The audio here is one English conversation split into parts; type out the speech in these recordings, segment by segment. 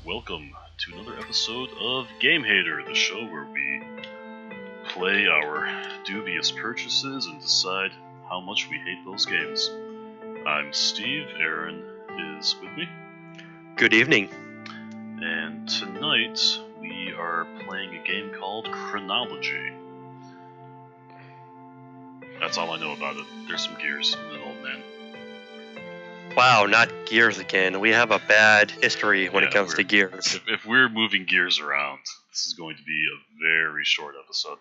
welcome to another episode of Gamehater, the show where we play our dubious purchases and decide how much we hate those games. I'm Steve, Aaron is with me. Good evening. And tonight we are playing a game called Chronology. That's all I know about it. There's some gears in it, old man. Wow, not gears again. We have a bad history when it comes to gears. If we're moving gears around, this is going to be a very short episode.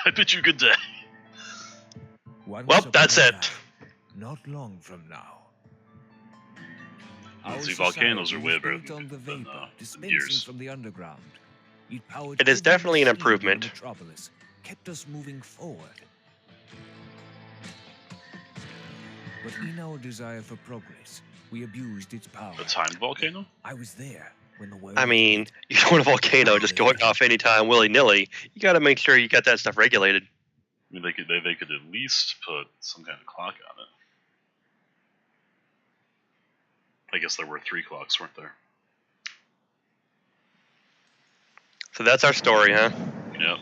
I bid you good day. Well, that's it. Not long from now. See, volcanoes are way better than gears. From the underground. It is definitely an improvement. Kept us moving forward. But in our desire for progress, we abused its power. A time volcano? I was there when the world... I mean, you don't want a volcano just going off anytime willy-nilly. You got to make sure you got that stuff regulated. I mean, they could at least put some kind of clock on it. I guess there were 3 clocks, weren't there? So that's our story, huh? Yep.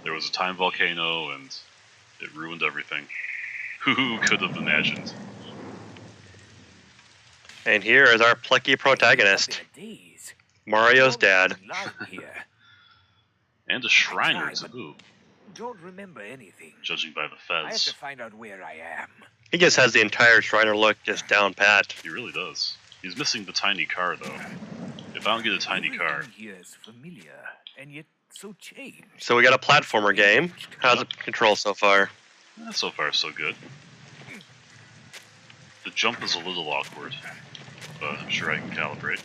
There was a time volcano, and it ruined everything. Who could have imagined? And here is our plucky protagonist, Mario's dad. And a Shriner to boot. Don't remember anything. Judging by the I have fez. to find out where I am. He just has the entire Shriner look just down pat. He really does. He's missing the tiny car, though. If I don't get a tiny car... Everything here is familiar, and yet so changed. So we got a platformer game. How's it control so far? So far, so good. The jump is a little awkward, but I'm sure I can calibrate.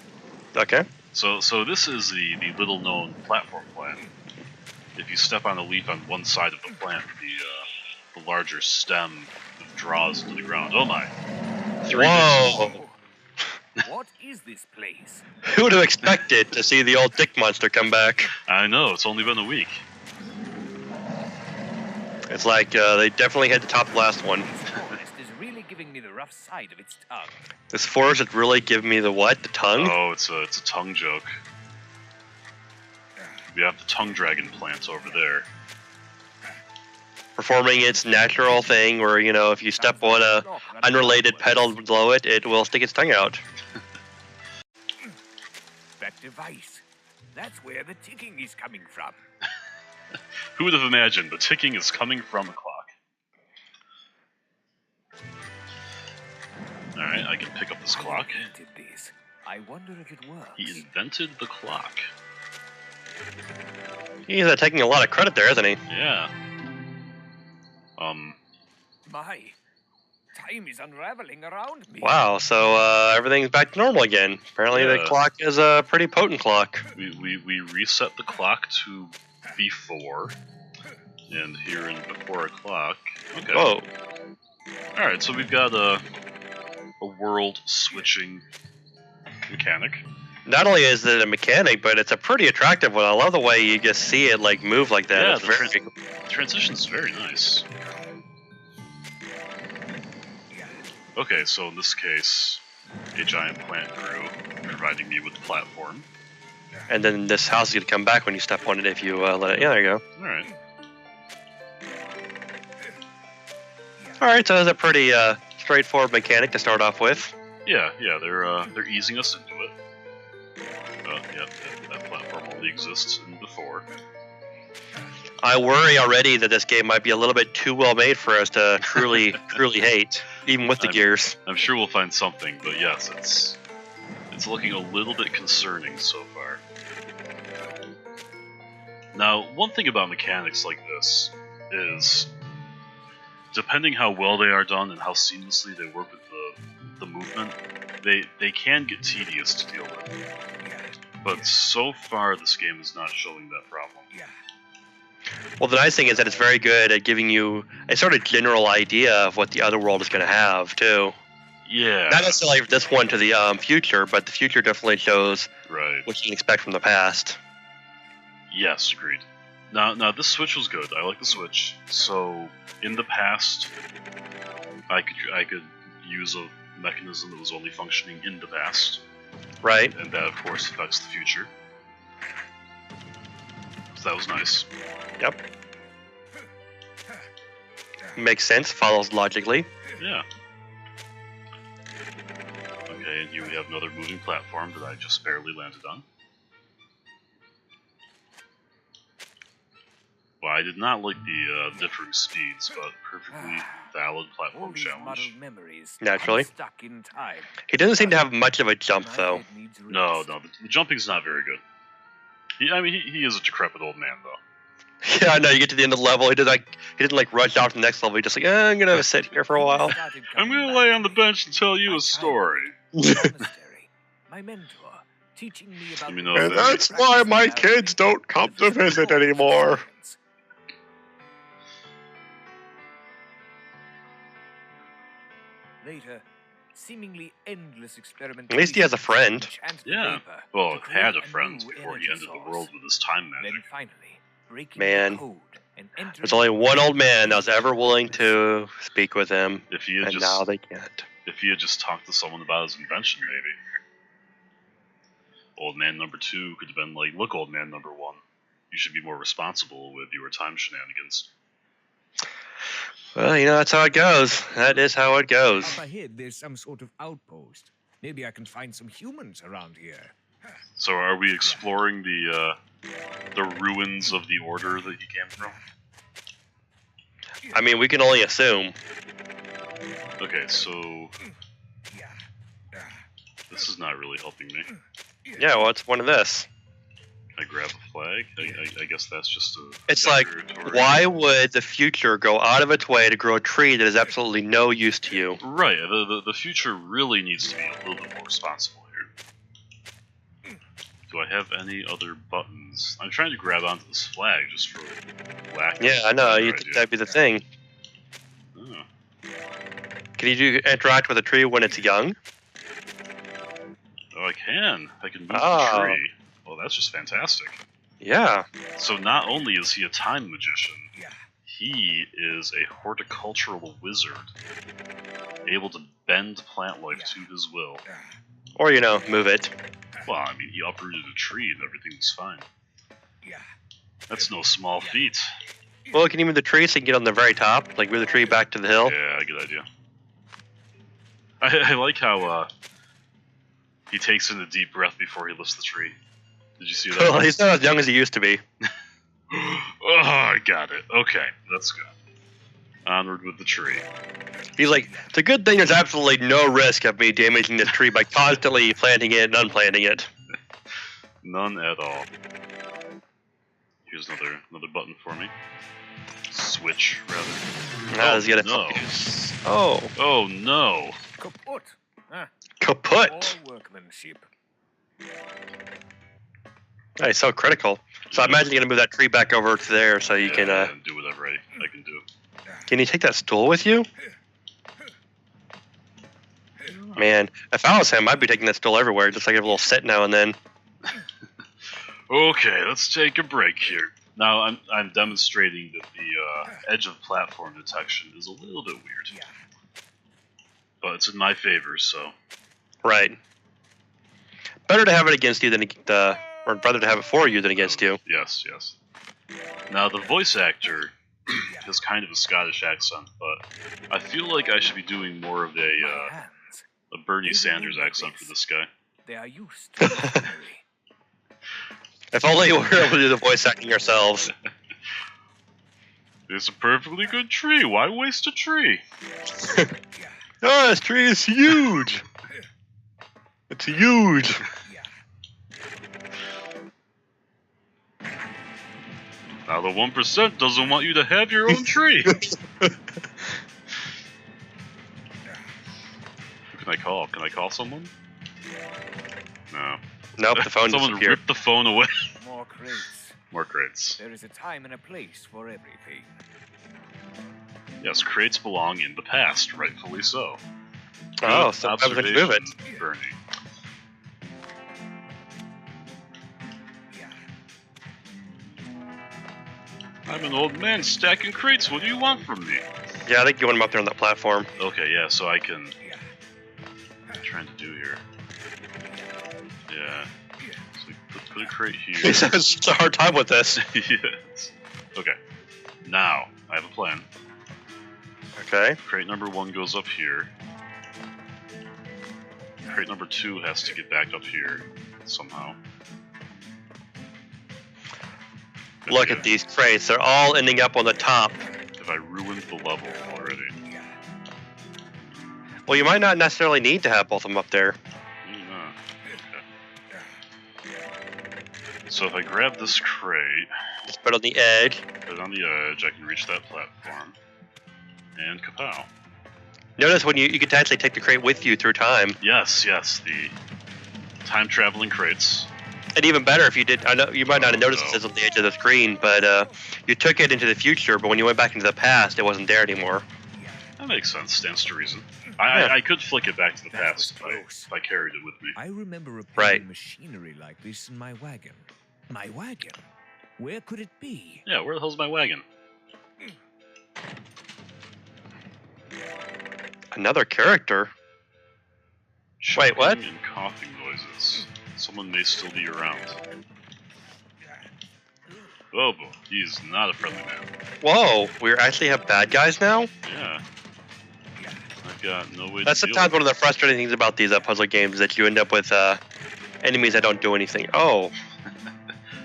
Okay. So this is the little-known platform plant. If you step on a leaf on one side of the plant, the larger stem draws into the ground. Oh my! Whoa! What is this place? Who would have expected to see the old dick monster come back? I know, it's only been a week. It's like they definitely had to top the last one. This forest is really giving me the rough side of its tongue. This forest is really giving me the what? The tongue? Oh, it's a tongue joke. We have the tongue dragon plant over there. Performing its natural thing where, you know, if you step on a unrelated pedal below it, it will stick its tongue out. That device. That's where the ticking is coming from. Who would have imagined the ticking is coming from a clock? Alright, I can pick up this clock. I wonder if it works. He invented the clock. He's taking a lot of credit there, isn't he? Yeah. My time is unraveling around me. Wow, so everything's back to normal again. Apparently the clock is a pretty potent clock. We reset the clock to before, and here in before o'clock. Okay. Whoa. Alright, so we've got a world switching mechanic. Not only is it a mechanic, but it's a pretty attractive one. I love the way you just see it like move like that. Yeah, It's very the transition's very nice. Okay, so in this case, a giant plant grew, providing me with the platform. And then this house is going to come back when you step on it if you let it. Yeah, there you go. Alright. Alright, so it's a pretty straightforward mechanic to start off with. Yeah, they're easing us into it. Yeah, that platform only exists in before. I worry already that this game might be a little bit too well made for us to truly hate, even with the gears. I'm sure we'll find something, but yes, it's looking a little bit concerning so far. Now, one thing about mechanics like this is, depending how well they are done and how seamlessly they work with the movement, they can get tedious to deal with. But so far, this game is not showing that problem. Well, the nice thing is that it's very good at giving you a sort of general idea of what the other world is going to have, too. Yeah. Not necessarily this one to the future, but the future definitely shows what you can expect from the past. Yes, agreed. Now this Switch was good. I like the Switch. So in the past, I could use mechanism that was only functioning in the past, Right. and that, of course, affects the future. So that was nice. Yep. Makes sense. Follows logically. Yeah. Okay, and here we have another moving platform that I just barely landed on. Well, I did not like the differing speeds, but perfectly valid All platform these challenge. muddled memories. Naturally. Stuck in time. He doesn't seem to have much of a jump, My though. head needs No, rest. no, the jumping's not very good. He is a decrepit old man, though. Yeah, I know. You get to the end of the level, he didn't like rush out to the next level. He just like, I'm gonna sit here for a while. I'm gonna lay on the bench and tell you a story. Monastery. My mentor, teaching me about Let me the know if And that- that's why my kids don't come to visit anymore. Later, seemingly endless experiments. At least he has a friend. Yeah. Well, had a friend before he entered the world with his time magic. Then finally, breaking Man. the code and There's only one old man that was ever willing to speak with him, If he had and now just they can't. if he had just talked to someone about his invention, maybe. Old man number 2 could have been like, look, old man number 1, you should be more responsible with your time shenanigans. Well, that's how it goes. That is how it goes. Up ahead, there's some sort of outpost. Maybe I can find some humans around here. So are we exploring the ruins of the order that he came from? I mean, we can only assume. Okay, so this is not really helping me. Yeah, well, it's one of this. I grab a flag. I guess that's just a. It's like, decoratory- why would the future go out of its way to grow a tree that is absolutely no use to you? Right. The future really needs to be a little bit more responsible here. Do I have any other buttons? I'm trying to grab onto this flag just for lack of Yeah, I know. better You think idea. that'd be the thing. Oh. Can you interact with a tree when it's young? Oh, I can. I can move Ah. the tree. Well, that's just fantastic. Yeah. So not only is he a time magician, he is a horticultural wizard, able to bend plant life to his will. Or, move it. Well, I mean, he uprooted a tree and everything was fine. That's no small feat. Well, can you move the tree so you can get on the very top? Like, move the tree back to the hill? Yeah, good idea. I like how he takes in a deep breath before he lifts the tree. Did you see that? Well, he's not as young as he used to be. Oh, I got it. Okay, let's go. Onward with the tree. He's like, it's a good thing there's absolutely no risk of me damaging this tree by constantly planting it and unplanting it. None at all. Here's another button for me. Switch, rather. Now let's get it. no. Oh, Oh, no. Kaput. kaput! All workmanship. Oh, he's so critical. So I imagine you're gonna move that tree back over to there so you can. do whatever I can do. Can you take that stool with you? Man, if I was him, I'd be taking that stool everywhere, just like a little sit now and then. Okay, let's take a break here. Now, I'm demonstrating that the edge of platform detection is a little bit weird. But it's in my favor, so... Right. Better to have it against you than or rather to have it for you than against you. Yes, yes. Now, the voice actor has kind of a Scottish accent, but I feel like I should be doing more of My a hands. Bernie Sanders accent for this guy. They are used to machinery. If only we were able to do the voice acting ourselves. It's a perfectly good tree. Why waste a tree? Oh, this tree is huge! It's huge! Now, the 1% doesn't want you to have your own tree. Who can I call? Can I call someone? No. Nope, the phone Someone disappeared. ripped the phone away. More crates. More crates. There is a time and a place for everything. Yes, crates belong in the past, rightfully so. Oh, Good so I was going to move it. observation, Bernie. I'm an old man stacking crates. What do you want from me? Yeah, I think you want him up there on that platform. Okay, yeah, so I can I'm trying to do here? Yeah. So let's put a crate here. He's having such a hard time with this. Yes. Okay. Now, I have a plan. Okay. Crate number 1 goes up here. Crate number 2 has to get back up here somehow. Look at these crates. They're all ending up on the top. Have I ruined the level already? Well, you might not necessarily need to have both of them up there. Okay. So if I grab this crate, Just put it on the edge. put it on the edge, I can reach that platform. And kapow. Notice when you can actually take the crate with you through time. Yes, the time traveling crates. And even better if you did, I know you might not have noticed no. this on the edge of the screen, but you took it into the future, but when you went back into the past, it wasn't there anymore. That makes sense, stands to reason. Yeah. I could flick it back to the That past was if I carried it with me. I remember repairing Right. machinery like this in my wagon. My wagon? Where could it be? Yeah, where the hell's my wagon? Another character? Wait, what? Choking and coughing noises. Someone may still be around. Oh boy, he's not a friendly man. Whoa, we actually have bad guys now? Yeah. I've got no way That's to deal sometimes with one of the frustrating things about these puzzle games is that you end up with enemies that don't do anything. Oh,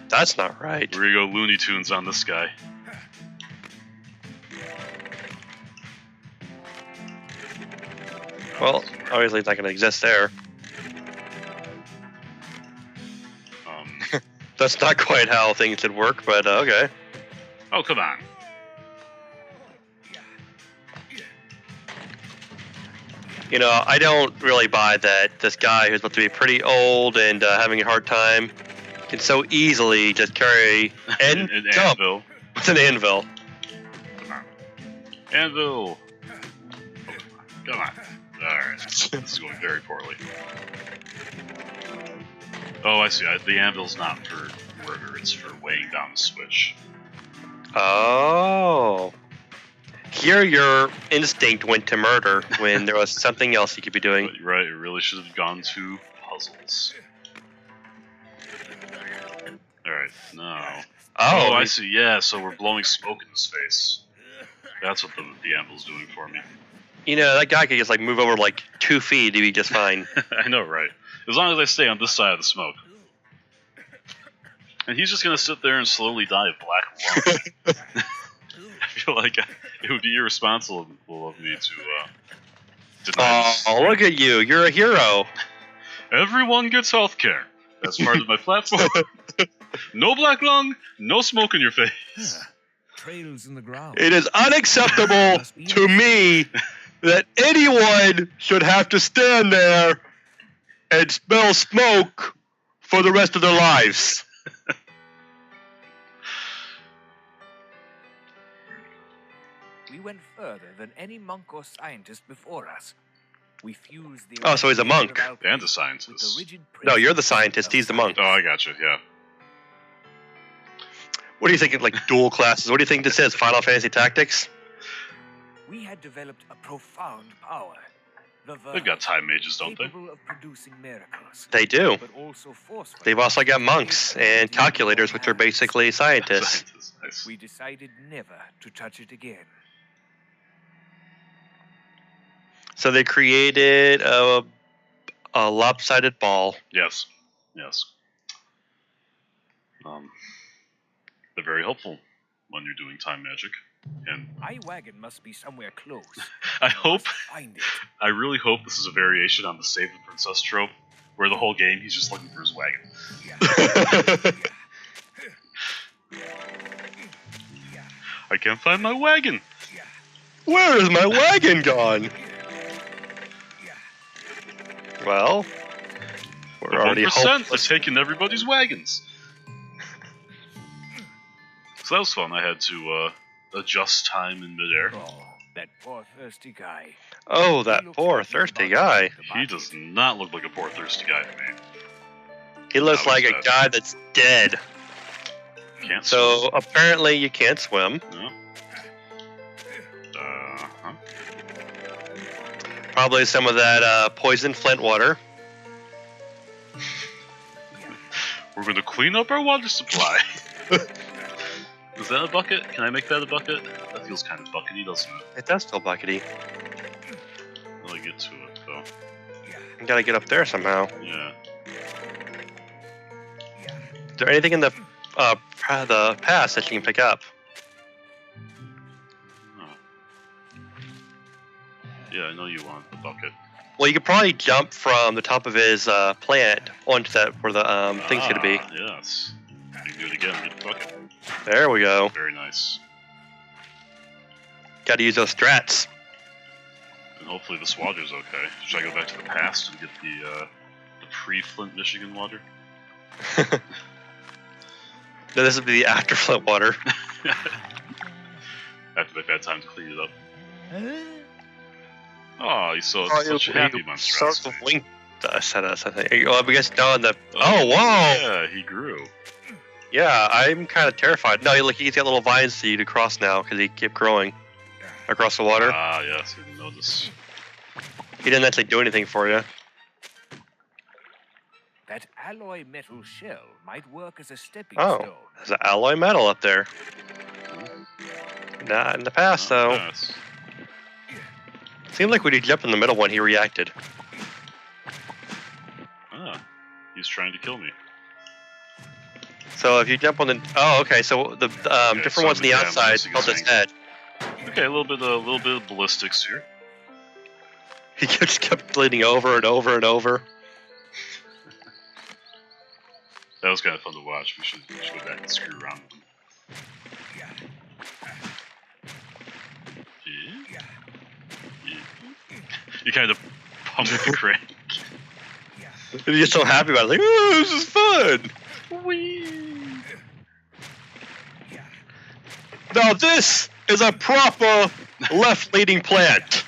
that's not right. it. We're gonna go Looney Tunes on this guy. Well, obviously it's not going to exist there. That's not quite how things should work, but okay. Oh, come on. You know, I don't really buy that this guy who's supposed to be pretty old and having a hard time can so easily just carry and An jump anvil. with an anvil. Come on. Anvil! Come on. Alright. This is going very poorly. Oh, I see. The anvil's not for murder, it's for weighing down the switch. Oh. Here your instinct went to murder when there was something else you could be doing. But you're right, it really should have gone to puzzles. Alright, now. Oh, I see. Yeah, so we're blowing smoke in his face. That's what the anvil's doing for me. You know, that guy could just like move over like 2 feet, he'd be just fine. I know, right? As long as I stay on this side of the smoke. And he's just gonna sit there and slowly die of black lung. I feel like it would be irresponsible of me to deny this. Oh, look at you. You're a hero. Everyone gets healthcare. That's part of my platform. No black lung, no smoke in your face. Trails in the ground. It is unacceptable to me that anyone should have to stand there and smell smoke for the rest of their lives. We went further than any monk or scientist before us. We fused the Oh, so he's a monk. And a with scientist. the rigid No, you're the principles scientist, of he's the monk. Oh, I gotcha, yeah. What do you think of like dual classes? What do you think this is? Final Fantasy Tactics? We had developed a profound power. The They've got time mages, don't they? capable of producing miracles, They do. but also forceful. They've also got monks and calculators, which are basically scientists. Nice. We decided never to touch it again. So they created a lopsided ball. Yes. Yes. They're very helpful when you're doing time magic. And My wagon must be somewhere close. I hope, Find it. I really hope this is a variation on the Save the Princess trope, where the whole game he's just looking for his wagon. I can't find my wagon. Where is my wagon gone? Well, we're The already 1% hopeless. has taken everybody's wagons. So that was fun. I had to adjust time in midair. Oh, that poor thirsty guy. Oh, that poor thirsty guy. He does not look like a poor thirsty guy to me. He looks That was like a bad. guy that's dead. Can't So apparently you can't swim. swim. No. Huh? Probably some of that poison flint water. We're going to clean up our water supply. Is that a bucket? Can I make that a bucket? That feels kind of buckety, doesn't it? It does feel buckety. I'll get to it, though. You gotta get up there somehow. Yeah. Is there anything in the pass that you can pick up? Yeah, I know you want the bucket. Well, you could probably jump from the top of his plant onto that where the thing's gonna be. Yes. You can do it again. Get the bucket. There we go. Very nice. Gotta use those strats. And hopefully this water's okay. Should I go back to the past and get the pre-Flint, Michigan water? No, this would be the after Flint water. After they've had time to clean it up. Oh, you saw such a happy monstrosity. Sort of winked us at us, I think. Well, I guess down the. Oh, whoa! Yeah, he grew. Yeah, I'm kind of terrified. No, look, he's got little vines for you to cross now because he kept growing across the water. Ah, yes, I didn't notice. He didn't actually do anything for you. That alloy metal shell might work as a stepping Oh, stone. there's an alloy metal up there. Not in the past, though. Yes. Seemed like when he jumped in the middle one, he reacted. Ah, he's trying to kill me. So if you jump on the, oh, okay. So the Okay, different so ones on the yeah, I'm outside missing held his his head. Okay, a little bit of ballistics here. He just kept bleeding over and over and over. That was kind of fun to watch. We should go back and screw around with him. You kind of pump the crank. And he's so happy about it. Like, oh, this is fun. Whee! Now this is a proper left-leading plant.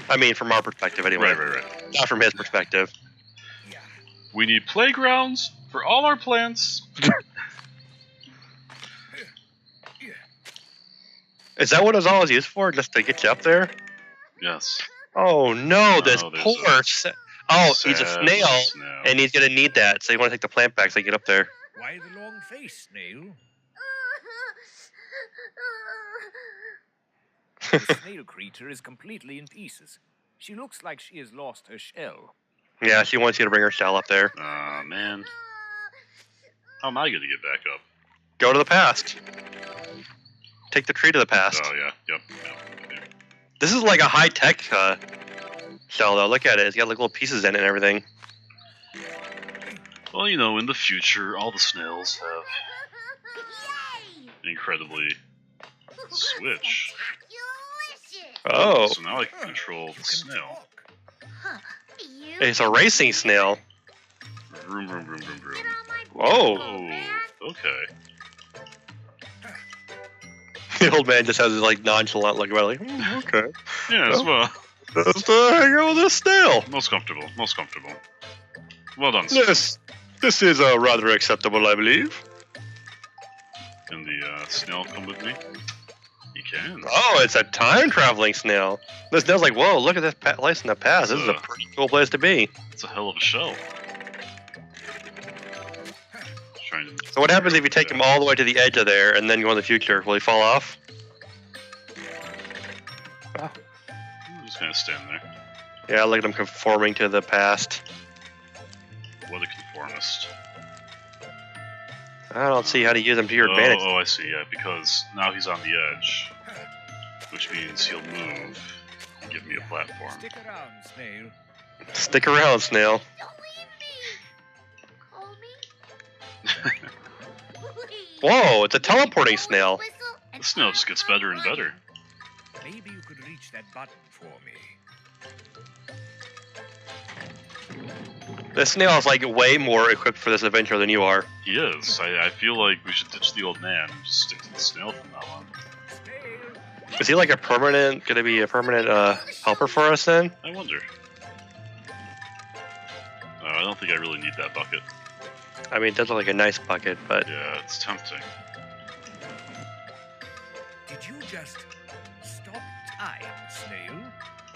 I mean, from our perspective, anyway. Right. Not from his perspective. We need playgrounds for all our plants. Is that what it's always used for? Just to get you up there? Yes. Oh no, this Oh, there's poor. He's a Sad snail, and he's gonna need that. So you want to take the plant back so you get up there. Why the long face, snail? The snail creature is completely in pieces. She looks like she has lost her shell. Yeah, she wants you to bring her shell up there. Aw, man. How am I gonna get back up? Go to the past. Take the tree to the past. Oh, yeah. Yep. This is like a high-tech shell, though. Look at it. It's got like little pieces in it and everything. Well, you know, in the future, all the snails have an incredibly switch. Oh, So now I can control the snail. it's a racing snail. Vroom, vroom, vroom, vroom, vroom. Whoa. Oh, okay. The old man just has this like nonchalant look about it, like, okay. Yes, well, Let's hang out with this snail. most comfortable. Well done, sir. This is rather acceptable, I believe. Can the snail come with me? He can. Oh, it's a time-traveling snail. The snail's like, whoa, look at this place in the past. This is a pretty cool place to be. It's a hell of a shell. So what happens if you take him all the way to the edge of there and then go in the future? Will he fall off? I'm just gonna stand there. Yeah, look at him conforming to the past. What a conformist. I don't see how to use him to your advantage. Oh, I see, yeah, because now he's on the edge. Which means he'll move and give me a platform. Stick around, snail. Stick around, snail. Whoa, it's a teleporting snail. The snail just gets better and better. Maybe you could reach that button for me. This snail is like way more equipped for this adventure than you are. He is. I feel like we should ditch the old man and just stick to the snail from now on. Is he like gonna be a permanent helper for us then? I wonder. I don't think I really need that bucket. I mean, it does look like a nice bucket, but Yeah, it's tempting. Did you just stop time, Snail?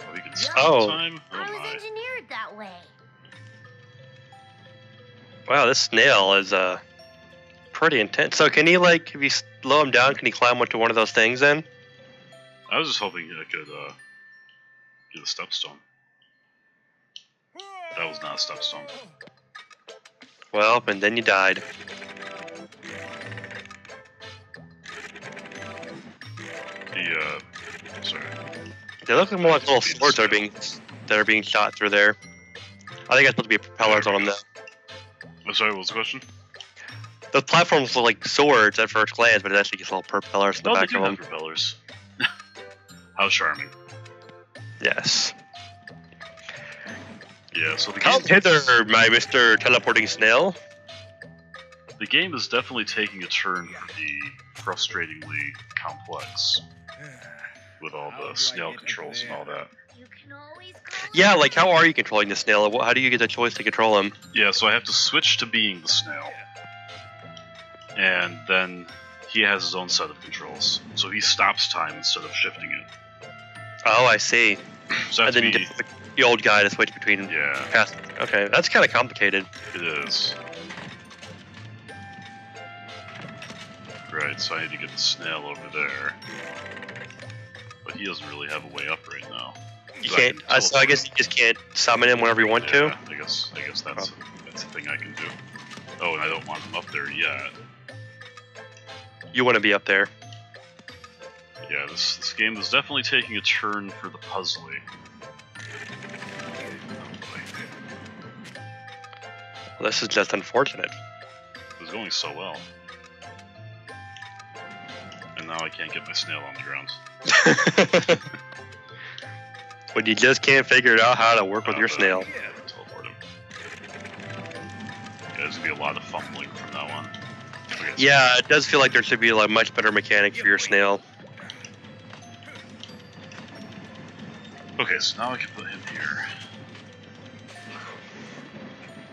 Oh, he can stop Oh. time? Oh I was my. engineered that way. Wow, this snail is pretty intense. So can he like, if you slow him down, can he climb onto one of those things then? I was just hoping I could get a stepstone. That was not a stepstone. Well, and then you died. Sorry. They look more like little swords that are being shot through there. I think that's supposed to be propellers on them though. I'm sorry, what was the question? The platforms look like swords at first glance, but it's actually just little propellers in the No, they back do of have them. propellers. How charming. Yes. Yeah, so the Come game, hither, my Mr. Teleporting Snail. the game is definitely taking a turn for the frustratingly complex with all the snail controls and all that. You can always call Yeah, like how are you controlling the snail? How do you get the choice to control him? Yeah, so I have to switch to being the snail. And then he has his own set of controls. So he stops time instead of shifting it. Oh, I see. So I And have then to be, the old guy to switch between. yeah, Past. Okay, that's kind of complicated. it is. Right, so I need to get the snail over there. But he doesn't really have a way up right now. You So can't. can So I guess you just can't summon him whenever you want to. Yeah, I guess that's a thing I can do. Oh, and I don't want him up there yet. You want to be up there. Yeah, this game is definitely taking a turn for the puzzly. Well, this is just unfortunate. It was going so well. And now I can't get my snail on the ground. When you just can't figure out how to work with your snail. Teleport him. Yeah, there's gonna be a lot of fumbling from now on. Okay, so- Yeah, it does feel like there should be like much better mechanics for your snail. Okay, so now I can put him here.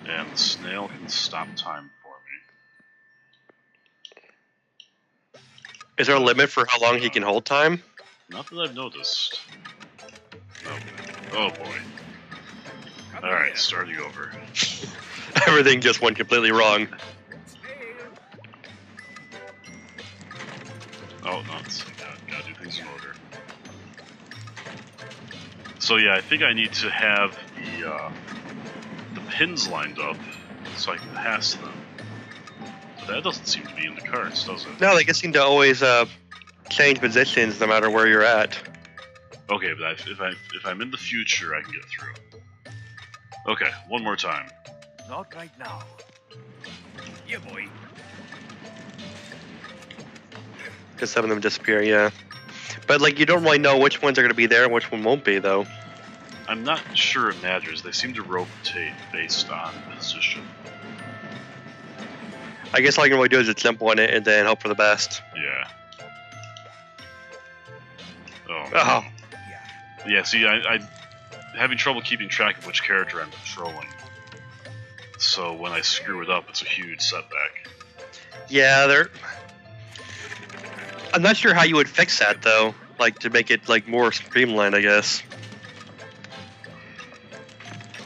And the snail can stop time for me. Is there a limit for how long he can hold time? Not that I've noticed. No. Oh boy. Alright, starting over. Everything just went completely wrong. Oh, no, gotta do things in order. So yeah, I think I need to have the pins lined up so I can pass them. But that doesn't seem to be in the cards, does it? No, they just seem to always change positions no matter where you're at. Okay, but if I'm in the future, I can get through. Okay, one more time. Not right now. Yeah, boy. Because some of them disappear, yeah. But like you don't really know which ones are going to be there and which one won't be, though. I'm not sure it matters. They seem to rotate based on position. I guess all you can really do is just jump on it and then hope for the best. Yeah. Oh. Oh, Yeah, see, I'm having trouble keeping track of which character I'm controlling. So when I screw it up, it's a huge setback. yeah, they're. I'm not sure how you would fix that though, like to make it like more streamlined, I guess.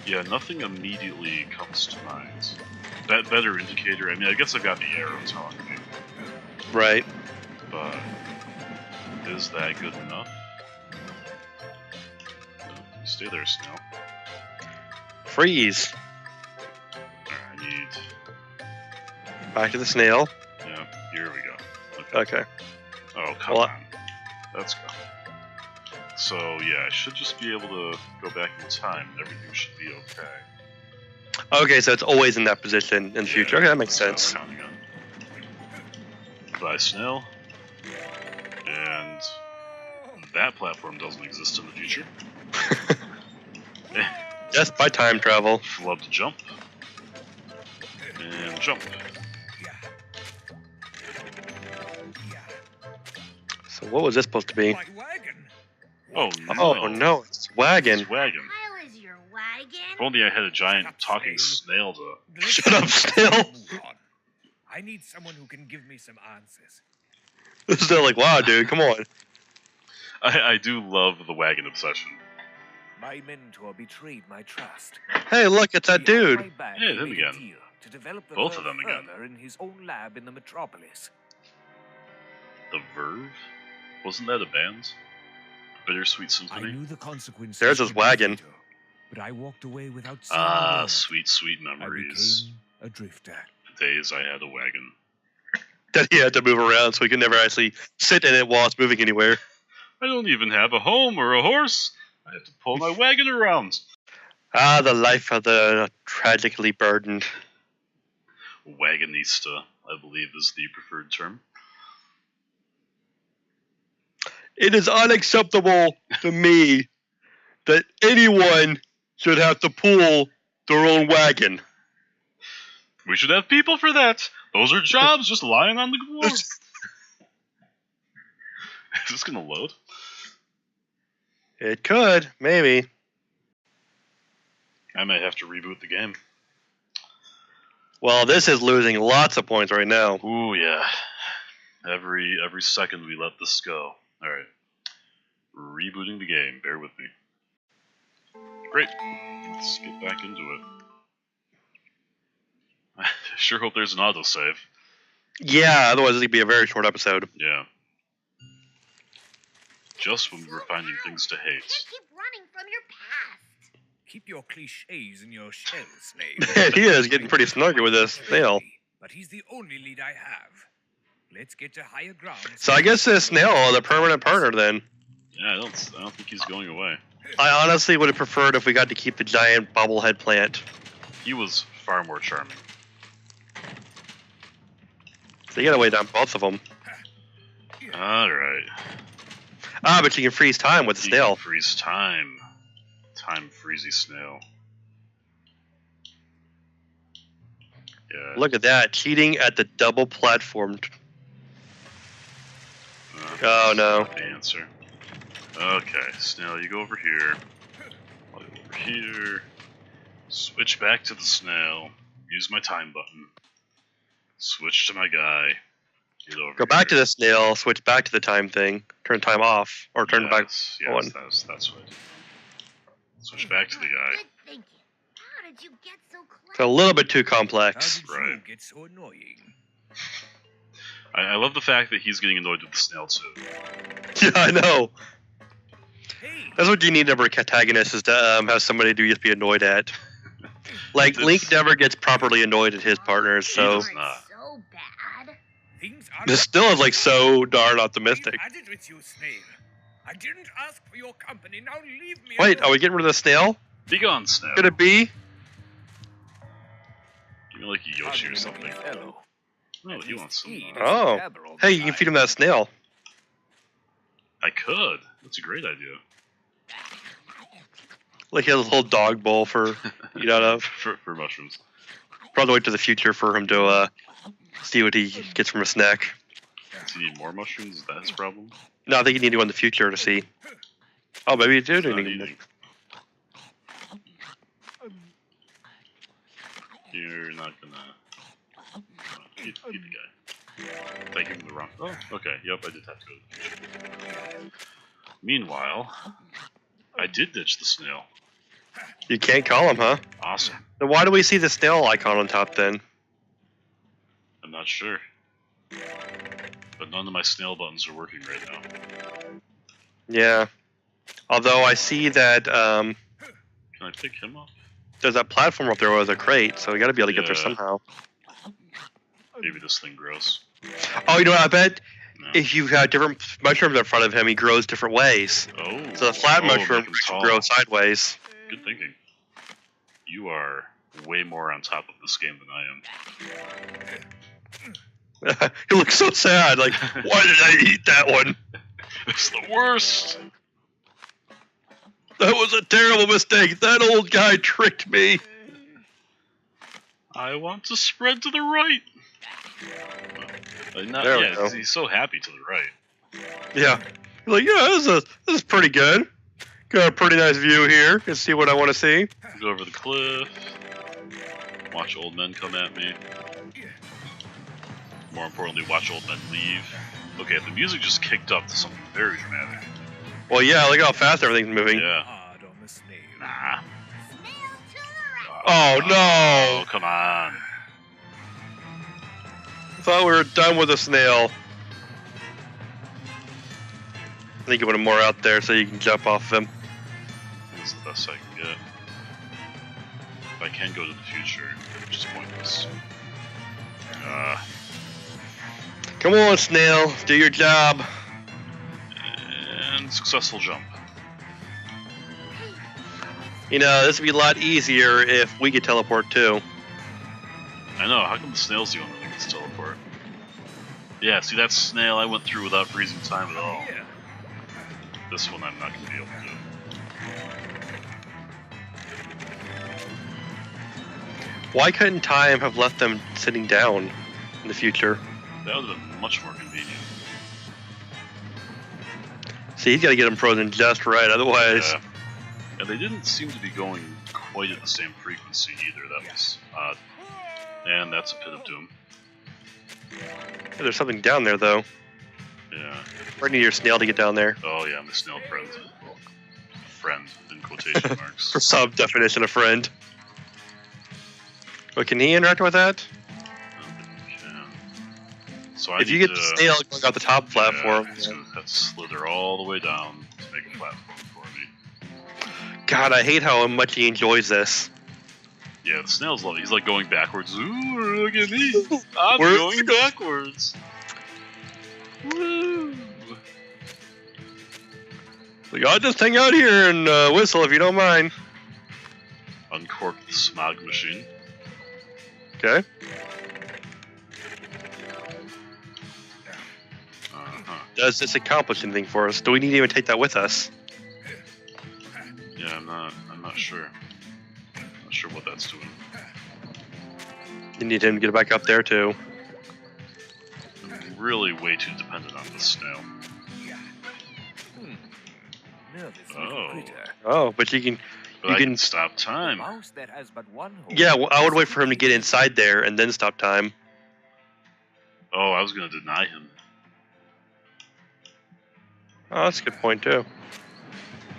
Yeah, nothing immediately comes to mind. That better indicator, I mean, I guess I've got the arrow telling me, Right. but is that good enough? No, stay there, Snail. Freeze. Alright, I need... Back to the snail. Yeah, here we go. Okay. Oh, come Well, on. Let's go. So, yeah, I should just be able to go back in time. Everything should be okay. Okay, so it's always in that position in the future. Okay, that makes that's sense. what I'm counting on. Goodbye, Snail. And that platform doesn't exist in the future. Just by time travel. Love to jump. And jump. So what was this supposed to be? My wagon. Oh, no. Oh no, it's wagon. It's wagon. Kyle is your wagon? If only I had a giant talking snail to... Shut up, Snail. Move on. I need someone who can give me some answers. Still like, wow, dude, come on. I do love the wagon obsession. My mentor betrayed my trust. Hey, look, it's that Behind dude. my back, Yeah, he him made a again. deal to develop the Both of Verve them again. further in his own lab in the metropolis. The Verve? Wasn't that a band? Bittersweet I Symphony? knew the consequences. There's his could be wagon. fatal, but I walked away without saying a Ah, word. sweet, sweet I memories. became a drifter. The days I had a wagon. That he had to move around so he could never actually sit in it while it's moving anywhere. I don't even have a home or a horse. I have to pull my wagon around. Ah, the life of the tragically burdened. Wagonista, I believe, is the preferred term. It is unacceptable to me that anyone should have to pull their own wagon. We should have people for that. Those are jobs just lying on the floor. Is this gonna load? It could, maybe. I might have to reboot the game. Well, this is losing lots of points right now. Ooh, yeah. Every second we let this go. Alright. Rebooting the game. Bear with me. Great. Let's get back into it. I sure hope there's an autosave. Yeah, otherwise it's going to be a very short episode. Yeah. Just when we were finding things to hate. You keep running from your past. Keep your cliches in your shell, Slave. He is getting pretty snarky with this snail. But he's the only lead I have. Let's get to higher ground. So I guess this snail is a permanent partner then. Yeah, I don't think he's going away. I honestly would have preferred if we got to keep the giant bobblehead plant. He was far more charming. So you gotta wait on both of them. Alright. Ah, but you can freeze time with the He snail. can freeze time. Time freezy snail. Yeah. Look at that, cheating at the double platform. Oh, no. The answer. Okay, snail, you go over here. I'll go over here. Switch back to the snail. Use my time button. Switch to my guy. Get over Go back to here. the snail, switch back to the time thing, turn time off, or turn back Yes, on. that's what I did. Switch back to the guy. Good thinking. How did you get so It's a clever? little bit too How complex. did you Right. get so annoying? I love the fact that he's getting annoyed with the snail too. Yeah, I know. Hey, That's what you need in a protagonist, is to have somebody to just be annoyed at. Like, Link never gets properly annoyed at his partners, so... He does not. So bad. things are This still is, like, so darn optimistic. I did with you, Snail. I didn't ask for your company. Now leave me Wait, alone. are we getting rid of the snail? Be gone, snail. Could it be? Give me like a Yoshi or something. Fellow. No, he wants some. Oh. Hey, you can feed him that snail. I could. That's a great idea. Like, he has a little dog bowl for eat out of. for mushrooms. Probably wait to the future for him to see what he gets from a snack. Does he need more mushrooms? Is that his problem? No, I think you need to go in the future to see. Oh, maybe you do He's not need eating. You're not gonna eat the guy. Did I give him the wrong? Oh, okay. Yep, I did have to go to the future. Meanwhile, I did ditch the snail. You can't call him, huh? Awesome. Then why do we see the snail icon on top then? I'm not sure. But none of my snail buttons are working right now. Yeah. Although I see that Can I pick him up? there's that platform up there with a crate, so we gotta be able to get there Yeah. somehow. Maybe this thing grows. Oh, you know what I bet? No. If you have different mushrooms in front of him, he grows different ways. Oh. So the flat oh, mushroom make him tall. grow sideways. Good thinking. You are way more on top of this game than I am. He looks so sad, like, why did I eat that one? It's the worst. That was a terrible mistake. That old guy tricked me. I want to spread to the right. Not There we yet. go. He's so happy to the right. Yeah. He's like, yeah, this is pretty good. Got a pretty nice view here. Can see what I want to see. Go over the cliff. Watch old men come at me. More importantly, watch old men leave. Okay, the music just kicked up to something very dramatic. Well, yeah, look how fast everything's moving. Yeah. Hard on the snail. Nah. Snail to the right. Oh, no! Oh, come on. I thought we were done with the snail. I think you put him more out there so you can jump off of him. That's the best I can get. If I can go to the future, which is pointless. Come on, snail. Do your job. And successful jump. You know, this would be a lot easier if we could teleport too. I know, how come the snail's the only one that gets teleport? Yeah, see that snail I went through without freezing time at all. Here. This one I'm not going to be able to do. Why couldn't time have left them sitting down in the future? That would have been much more convenient. See, he's got to get them frozen just right, otherwise... Yeah. And they didn't seem to be going quite at the same frequency either, that was odd. And that's a Pit of Doom. Yeah, there's something down there, though. Yeah. Or need your snail to get down there. Oh yeah, my snail friend. Well, friend, in quotation marks. For some definition of friend. But can he interact with that? I don't think we can. So I If you need get the to- snail going off the top platform... Yeah, he's going to have to slither all the way down to make a platform for me. God, I hate how much he enjoys this. Yeah, the snail's lovely. He's like going backwards. Ooh, look at me. I'm We're- going backwards. Woo. Like, I'll just hang out here and whistle if you don't mind. Uncork the smog machine. Okay. Uh-huh. Does this accomplish anything for us? Do we need to even take that with us? Yeah, I'm not sure. Not sure what that's doing. You need him to get back up there, too. I'm really way too dependent on this snail. Nervous Oh. little critter. Oh, but you can... But You I can- can stop A time. mouse that has but one hole. Yeah, well, I would wait for him to get inside there and then stop time. Oh, I was gonna deny him. Oh, that's a good point, too.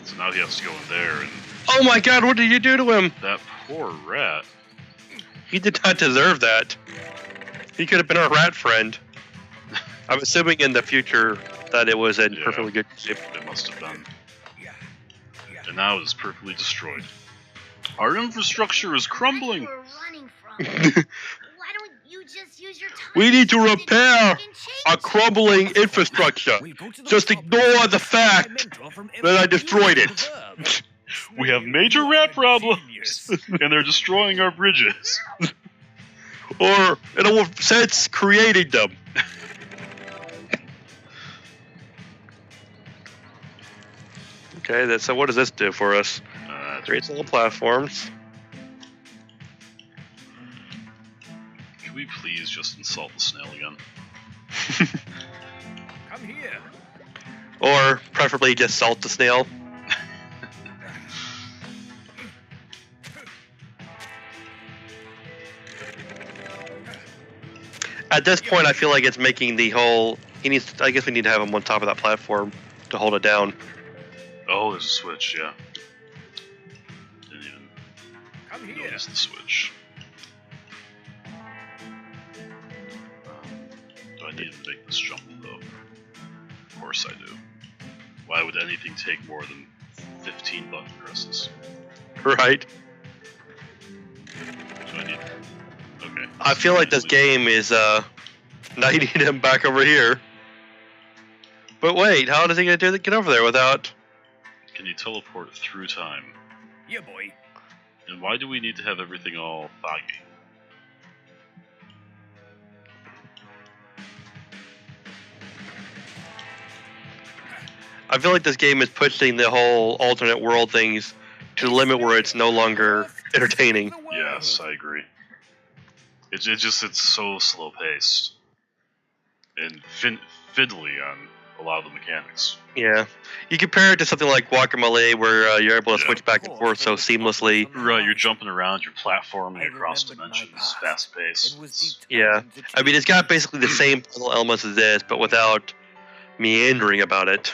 So now he has to go in there, and Oh my god, what did you do to him? that poor rat. He did not deserve that. He could have been our rat friend. I'm assuming in the future that it was in Yeah. perfectly good shape. It must have been. And now it is perfectly destroyed. Our infrastructure is crumbling. Where you were running from. Why don't you just use your time? We need to repair and change a it? crumbling infrastructure. We'll go to the Just top ignore and the my fact mentor from that I every destroyed unit it. of the verb. We have major rat problems, and they're destroying our bridges. Or, in a sense, creating them. Okay, so what does this do for us? Creates little platforms. Can we please just insult the snail again? Come here. Or, preferably, just salt the snail. At this point, I feel like it's making the whole... I guess we need to have him on top of that platform to hold it down. Oh, there's a switch, yeah. Didn't even Come here. notice the switch. Do I need to make this jump, though? Of course I do. Why would anything take more than 15 button presses? Right? Do I need... Okay. I feel like this game is, not needing him back over here. But wait, how is he gonna get over there without... Can you teleport through time? Yeah, boy. And why do we need to have everything all foggy? I feel like this game is pushing the whole alternate world things to the limit where it's no longer entertaining. Yes, I agree. It's so slow paced and fiddly on a lot of the mechanics. Yeah. You compare it to something like Guacamole where you're able to Yeah. switch back and forth so seamlessly. Right, you're jumping around, you're platforming across remembered my dimensions, past fast and was paced. Yeah. determined to I mean, it's got change. basically the same puzzle elements as this, but without meandering about it.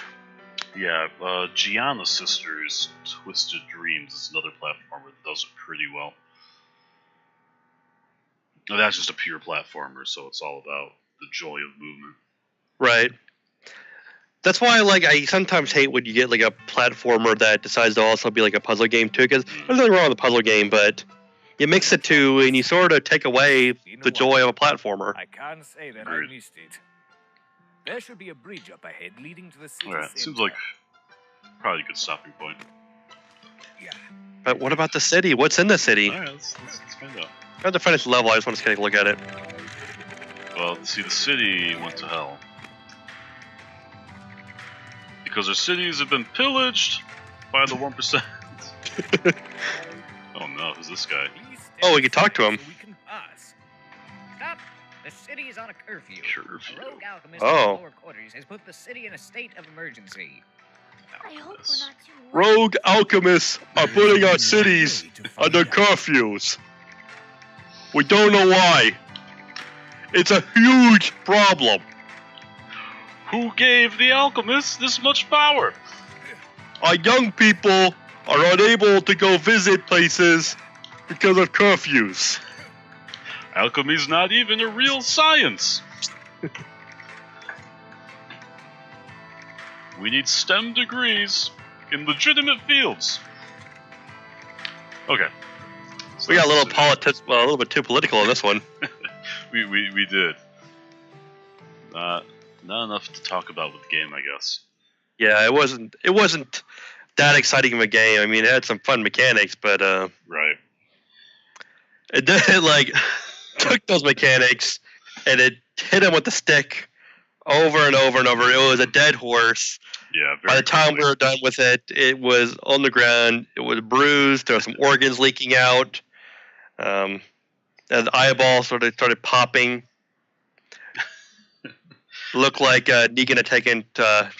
Yeah, Gianna Sisters Twisted Dreams is another platformer that does it pretty well. Now, that's just a pure platformer, so it's all about the joy of movement. Right. That's why, like, I sometimes hate when you get like a platformer that decides to also be like a puzzle game too. Because there's nothing wrong with a puzzle game, but you mix the two and you sort of take away the joy of a platformer. I can't say that Agreed. I missed it. There should be a bridge up ahead leading to the city Alright, center. seems like probably a good stopping point. Yeah. But what about the city? What's in the city? Alright, let's find out. I have to finish the level. I just want to take a look at it. Well, see, the city went to hell. Because our cities have been pillaged by the 1%. Oh no, who's this guy? Please stay Oh, we can talk to aside him. so we can pass. Stop! The city is on a curfew. Curfew. A rogue alchemist Oh. in the lower quarters has put the city in a state of emergency. I hope we're Yes. not too late. Rogue alchemists are putting our cities under curfews. We don't know why. It's a huge problem. Who gave the alchemists this much power? Our young people are unable to go visit places because of curfews. Alchemy's not even a real science. We need STEM degrees in legitimate fields. Okay. So We got a little that's- politics, well, a little bit too political in this one. We did. Not enough to talk about with the game, I guess. Yeah, it wasn't that exciting of a game. I mean, it had some fun mechanics, but Right. it did like took those mechanics and it hit him with the stick over and over and over. It was a dead horse. Yeah. By Very the time quickly. we were done with it, it was on the ground. It was bruised. There were some organs leaking out. And the eyeball started popping. Looked like Negan had taken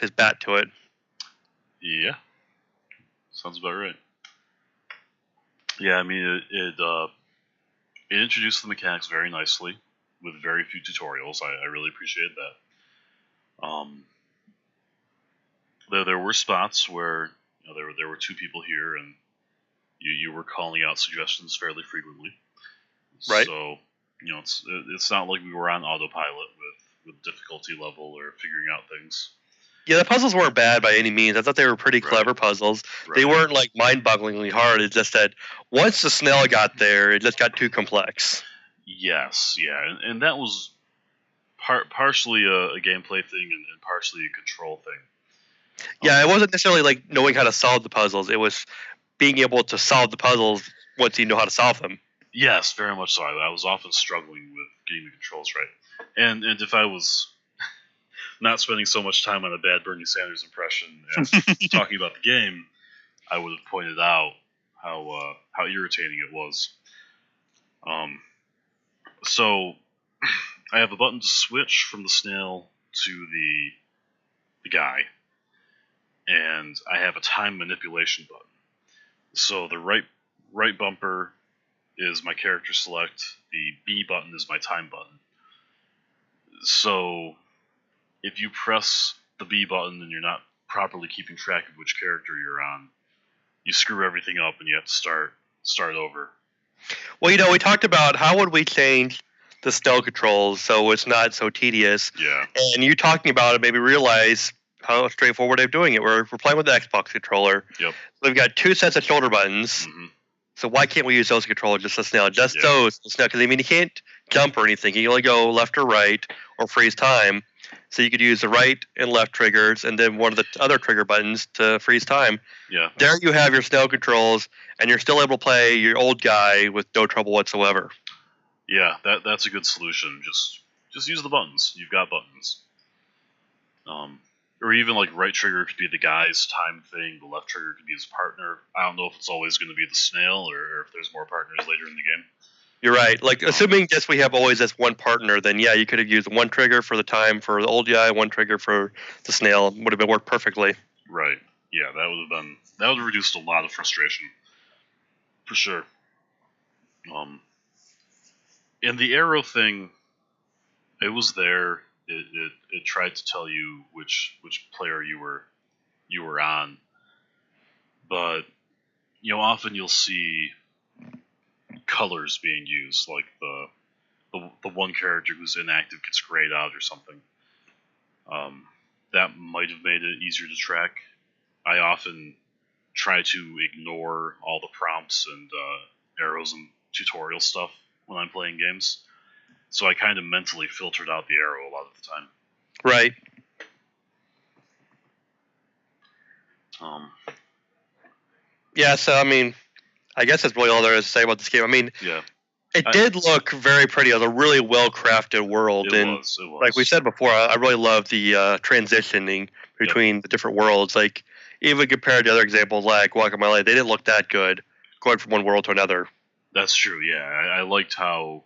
his bat to it. Yeah. Sounds about right. Yeah, I mean it introduced the mechanics very nicely with very few tutorials. I really appreciated that. There were spots where there were two people here and you were calling out suggestions fairly frequently. Right. So it's not like we were on autopilot with difficulty level or figuring out things. Yeah, the puzzles weren't bad by any means. I thought they were pretty Right. clever puzzles. They Right. weren't like mind-bogglingly hard. It's just that once the snail got there, it just got too complex. Yes, yeah, and that was partially a gameplay thing and partially a control thing. Yeah, it wasn't necessarily like knowing how to solve the puzzles. It was being able to solve the puzzles once you know how to solve them. Yes, very much so. I was often struggling with getting the controls right, and if I was not spending so much time on a bad Bernie Sanders impression as talking about the game, I would have pointed out how irritating it was. So I have a button to switch from the snail to the guy, and I have a time manipulation button. So the right bumper is my character select, the B button is my time button. So if you press the B button and you're not properly keeping track of which character you're on, you screw everything up and you have to start over. Well, we talked about how would we change the stealth controls so it's not so tedious. Yeah. And you talking about it made me realize how straightforward they're doing it. We're playing with the Xbox controller. Yep. We've got two sets of shoulder buttons. hmm So why can't we use those controllers just the snail? Just Yeah. those the snail. Because I mean, you can't jump or anything. You can only go left or right or freeze time. So you could use the right and left triggers, and then one of the other trigger buttons to freeze time. Yeah. There you have your snail controls, and you're still able to play your old guy with no trouble whatsoever. Yeah, that's a good solution. Just use the buttons. You've got buttons. Or even like right trigger could be the guy's time thing. The left trigger could be his partner. I don't know if it's always going to be the snail or if there's more partners later in the game. You're right. Like, assuming just we have always this one partner, then yeah, you could have used one trigger for the time for the old guy, one trigger for the snail. Would have been worked perfectly. Right. Yeah, that would have reduced a lot of frustration. For sure. And the arrow thing, it was there. it tried to tell you which player you were on, but often you'll see colors being used, like the one character who's inactive gets grayed out or something. That might have made it easier to track. I often try to ignore all the prompts and arrows and tutorial stuff when I'm playing games, so I kind of mentally filtered out the arrow a lot of the time. Right. Yeah, so I mean, I guess that's really all there is to say about this game. I mean, Yeah, it did look very pretty. It was a really well crafted world, it and was. like we said before, I really love the transitioning between the different worlds. Like even compared to other examples like Guacamelee, they didn't look that good going from one world to another. That's true. Yeah, I liked how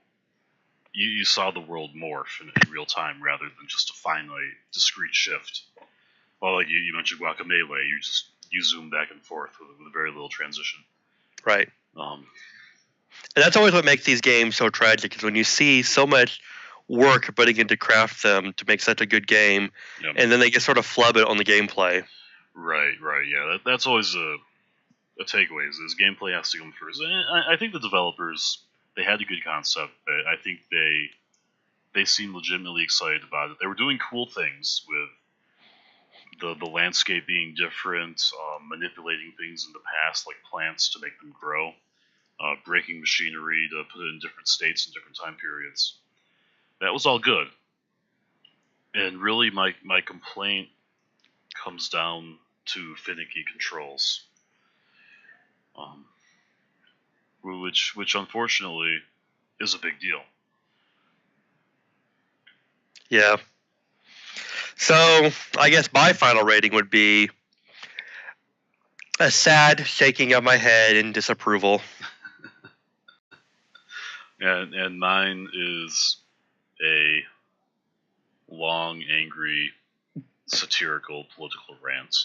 you saw the world morph in real time rather than just a finite, discrete shift. Well, like you mentioned Guacamelee, you zoom back and forth with very little transition. Right. And that's always what makes these games so tragic, is when you see so much work putting into craft them to make such a good game, and then they just sort of flub it on the gameplay. Right. Yeah, that's always a takeaway. Is gameplay has to come first. And I think the developers, they had a good concept. I think they seemed legitimately excited about it. They were doing cool things with the landscape being different, manipulating things in the past like plants to make them grow. Breaking machinery to put it in different states and different time periods. That was all good. And really, my complaint comes down to finicky controls, which unfortunately is a big deal. Yeah. So I guess my final rating would be a sad shaking of my head in disapproval. And mine is a long, angry, satirical, political rant.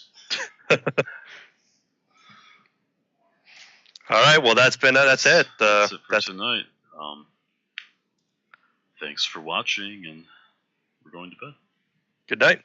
All right, well that's it. That's it for tonight. Thanks for watching, and we're going to bed. Good night.